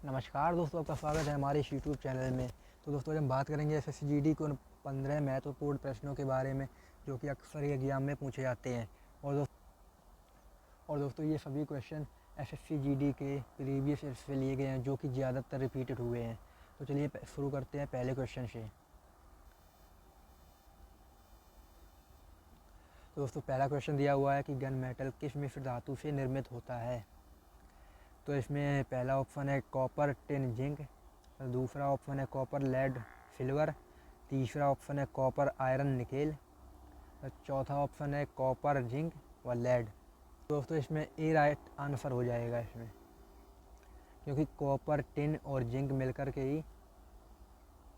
नमस्कार दोस्तों, आपका स्वागत है हमारे इस यूट्यूब चैनल में। तो दोस्तों आज हम बात करेंगे एसएससीजीडी को 15 महत्वपूर्ण प्रश्नों के बारे में जो कि अक्सर एग्जाम में पूछे जाते हैं। और दोस्तों ये सभी क्वेश्चन एसएससीजीडी के प्रीवियस ईयर से लिए गए हैं जो कि ज़्यादातर रिपीटेड हुए हैं। तो चलिए शुरू करते हैं पहले क्वेश्चन से। तो दोस्तों पहला क्वेश्चन दिया हुआ है कि गन मेटल किस मिश्र धातु से निर्मित होता है। तो इसमें पहला ऑप्शन है कॉपर टिन जिंक, दूसरा ऑप्शन है कॉपर लेड सिल्वर, तीसरा ऑप्शन है कॉपर आयरन निकेल, चौथा ऑप्शन है कॉपर जिंक व लेड। दोस्तों इसमें ए राइट आंसर हो जाएगा इसमें, क्योंकि कॉपर टिन और जिंक मिलकर के ही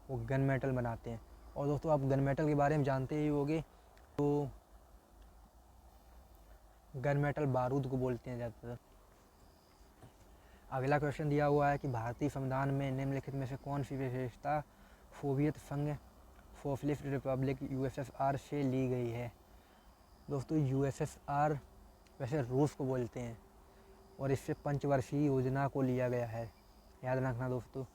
वो गन मेटल बनाते हैं। और दोस्तों आप गन मेटल के बारे में जानते ही होंगे, तो गन मेटल बारूद को बोलते हैं ज़्यादातर। अगला क्वेश्चन दिया हुआ है कि भारतीय संविधान में निम्नलिखित में से कौन सी विशेषता सोवियत संघ सोशलिस्ट रिपब्लिक यूएसएसआर से ली गई है। दोस्तों यूएसएसआर वैसे रूस को बोलते हैं और इससे पंचवर्षीय योजना को लिया गया है, याद रखना दोस्तों।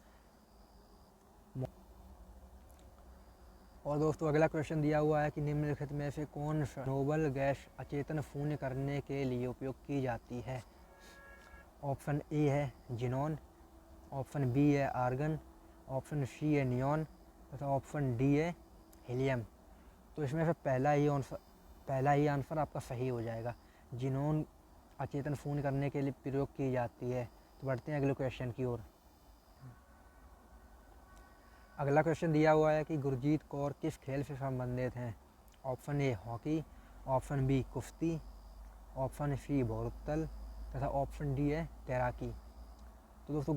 और दोस्तों अगला क्वेश्चन दिया हुआ है कि निम्नलिखित में से कौन सा नोबल गैस अचेतन शून्य करने के लिए उपयोग की जाती है। ऑप्शन ए है जिनॉन, ऑप्शन बी है आर्गन, ऑप्शन सी है नियॉन तथा ऑप्शन डी है हीलियम। तो इसमें से पहला ही आंसर आपका सही हो जाएगा। जिनॉन अचेतन शून्य करने के लिए प्रयोग की जाती है। तो बढ़ते हैं अगले क्वेश्चन की ओर। अगला क्वेश्चन दिया हुआ है कि गुरजीत कौर किस खेल से संबंधित हैं। Option A hockey, option B कुश्ती, ऑप्शन सी भारोत्तोलन तथा ऑप्शन डी है तैराकी। तो दोस्तों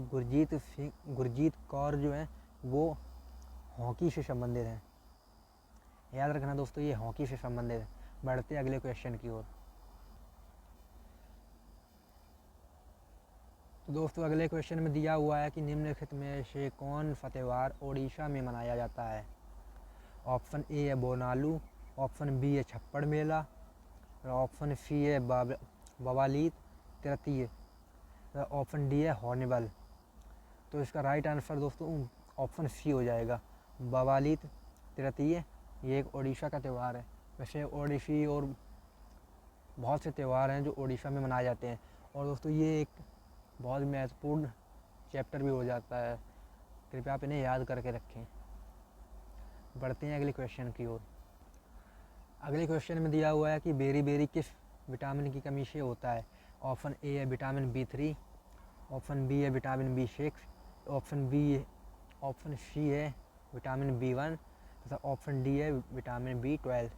गुरजीत कौर जो है वो हॉकी से संबंधित हैं, याद रखना दोस्तों, ये हॉकी से संबंधित है। बढ़ते हैं अगले क्वेश्चन की ओर। तो दोस्तों अगले क्वेश्चन में दिया हुआ है कि निम्नलिखित में से कौन सा त्यौहार ओडिशा में मनाया जाता है। ऑप्शन ए है बोनालू, ऑप्शन बी है छप्पड़ मेला, ऑप्शन सी है बवालीत तृतीय, ऑप्शन डी है हॉर्नबिल। तो इसका राइट आंसर दोस्तों ऑप्शन सी हो जाएगा, बवालीत तृतीय। ये एक ओडिशा का त्यौहार है। वैसे ओडिसी और बहुत से त्यौहार हैं जो ओडिशा में मनाए जाते हैं। और दोस्तों ये एक बहुत महत्वपूर्ण चैप्टर भी हो जाता है, कृपया आप इन्हें याद करके रखें। बढ़ते हैं अगले क्वेश्चन की ओर। अगले क्वेश्चन में दिया हुआ है कि बेरी बेरी किस विटामिन की कमी से होता है। ऑप्शन ए है विटामिन B3, ऑप्शन बी है विटामिन B6, ऑप्शन सी है विटामिन B1 तथा ऑप्शन डी है विटामिन B12।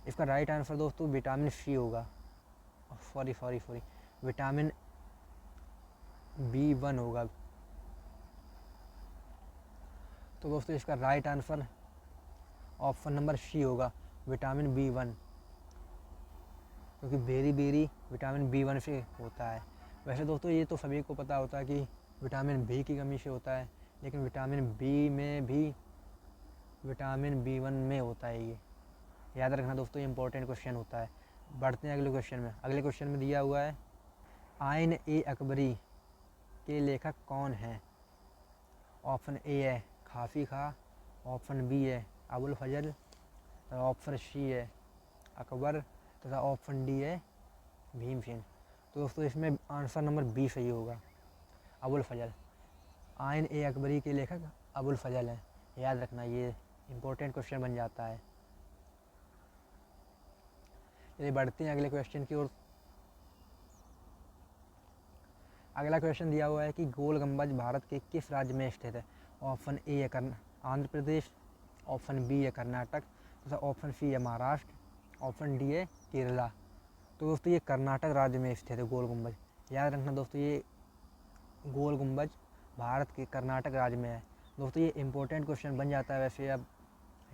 इसका राइट आंसर दोस्तों विटामिन सी होगा, सॉरी विटामिन B1 होगा। तो दोस्तों इसका right answer option number C होगा, विटामिन B1, क्योंकि बेरी बेरी विटामिन B1 से होता है। वैसे दोस्तों ये तो सभी को पता होता है कि विटामिन बी की कमी से होता है, लेकिन विटामिन बी में भी विटामिन B1 में होता है। ये याद रखना दोस्तों, ये इंपॉर्टेंट क्वेश्चन होता है। बढ़ते हैं अगले क्वेश्चन में। अगले क्वेश्चन में दिया हुआ है आइन ए अकबरी के लेखक कौन हैं। ऑप्शन ए है खाफी खा, ऑप्शन बी है अबुल फजल, ऑप्शन सी है अकबर तथा ऑप्शन डी है भीमसेन। तो दोस्तों इसमें आंसर नंबर बी सही होगा, अबुल फजल। आइन ए अकबरी के लेखक अबुल फजल हैं, याद रखना, ये इंपॉर्टेंट क्वेश्चन बन जाता है। चलिए बढ़ते हैं अगले क्वेश्चन की ओर। अगला क्वेश्चन दिया हुआ है कि गोल गुंबज भारत के किस राज्य में स्थित है। ऑप्शन ए है आंध्र प्रदेश, ऑप्शन बी है कर्नाटक तथा ऑप्शन सी है महाराष्ट्र, ऑप्शन डी है केरला। तो दोस्तों ये कर्नाटक राज्य में स्थित है गोल गुंबज, याद रखना दोस्तों, ये गोल गुंबज भारत के कर्नाटक राज्य में है। दोस्तों ये इंपॉर्टेंट क्वेश्चन बन जाता है, वैसे अब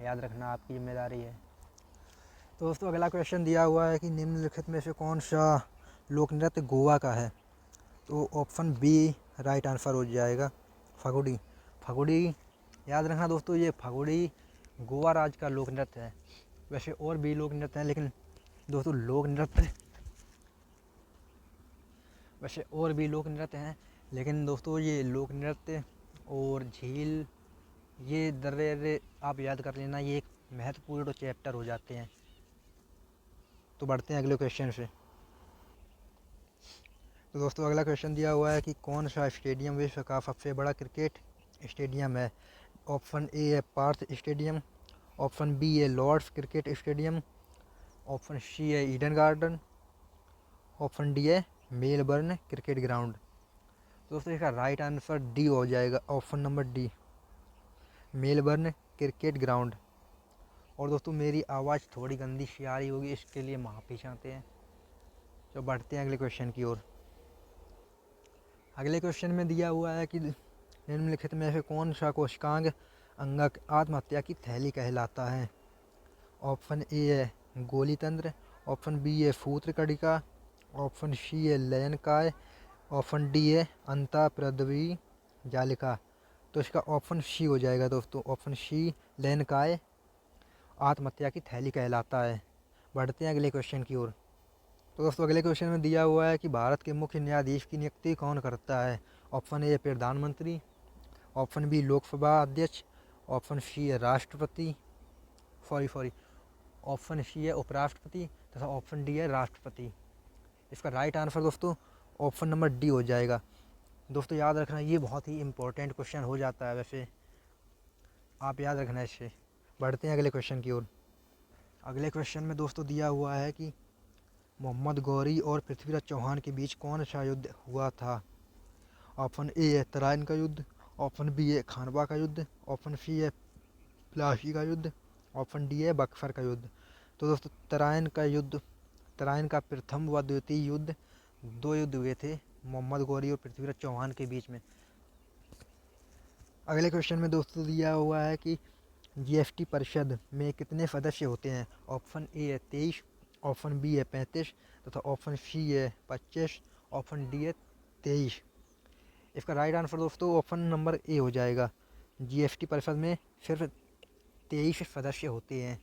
याद रखना आपकी जिम्मेदारी है। तो दोस्तों अगला क्वेश्चन दिया हुआ है कि निम्नलिखित में से कौन सा लोक नृत्य गोवा का है। तो ऑप्शन बी राइट आंसर हो जाएगा, फगुड़ी। याद रखना दोस्तों, ये फगुड़ी गोवा राज्य का लोक नृत्य है। वैसे और भी लोक नृत्य हैं, लेकिन दोस्तों लोक नृत्य हैं, लेकिन दोस्तों ये लोक नृत्य और झील, ये दर्रे आप याद कर लेना, ये एक महत्वपूर्ण चैप्टर हो जाते हैं। तो बढ़ते हैं अगले क्वेश्चन से। तो दोस्तों अगला क्वेश्चन दिया हुआ है कि कौन सा स्टेडियम विश्व का सबसे बड़ा क्रिकेट स्टेडियम है। ऑप्शन ए है पार्थ स्टेडियम, ऑप्शन बी है Lord's cricket stadium, option C है ईडन गार्डन, ऑप्शन डी है मेलबर्न क्रिकेट ग्राउंड। तो दोस्तों इसका राइट आंसर डी हो जाएगा, option number D, Melbourne cricket ground. और दोस्तों मेरी आवाज़ थोड़ी गंदी सी आ रही होगी, इसके लिए माफ़ी चाहते हैं। तो बढ़ते हैं अगले क्वेश्चन की ओर। अगले क्वेश्चन में दिया हुआ है कि निम्नलिखित में से कौन सा कोशिकांग अंगक आत्महत्या की थैली कहलाता है। ऑप्शन ए है गोली तंत्र, ऑप्शन बी है सूत्र कणिका, ऑप्शन सी है लयनकाय, ऑप्शन डी है अंतःप्रद्रवी जालिका। तो इसका ऑप्शन सी हो जाएगा दोस्तों, ऑप्शन सी लयनकाय आत्महत्या की थैली कहलाता है। बढ़ते हैं अगले क्वेश्चन की ओर। तो दोस्तों अगले क्वेश्चन में दिया हुआ है कि भारत के मुख्य न्यायाधीश की नियुक्ति कौन करता है। ऑप्शन ए प्रधानमंत्री, ऑप्शन बी लोकसभा अध्यक्ष, ऑप्शन सी है राष्ट्रपति, ऑप्शन सी है उपराष्ट्रपति तथा ऑप्शन डी है राष्ट्रपति। इसका राइट आंसर दोस्तों ऑप्शन नंबर डी हो जाएगा। दोस्तों याद रखना, ये बहुत ही इंपॉर्टेंट क्वेश्चन हो जाता है, वैसे आप याद रखना इससे। बढ़ते हैं अगले क्वेश्चन की ओर। अगले क्वेश्चन में दोस्तों दिया हुआ है कि मोहम्मद गौरी और पृथ्वीराज चौहान के बीच कौन सा युद्ध हुआ था। ऑप्शन ए है तराइन का युद्ध, ऑप्शन बी है खानवा का युद्ध, ऑप्शन सी है प्लासी का युद्ध, ऑप्शन डी है बक्सर का युद्ध। तो दोस्तों तराइन का प्रथम व द्वितीय युद्ध, दो युद्ध हुए थे मोहम्मद गौरी और पृथ्वीराज चौहान के बीच में। अगले क्वेश्चन में दोस्तों दिया हुआ है कि जीएसटी परिषद में कितने सदस्य होते हैं। ऑप्शन ए है 23, ऑप्शन बी है 35 तथा ऑप्शन सी है 25, ऑप्शन डी है 23। इसका राइट आंसर दोस्तों ऑप्शन नंबर ए हो जाएगा। जीएसटी परिषद में सिर्फ 23 सदस्य होते हैं।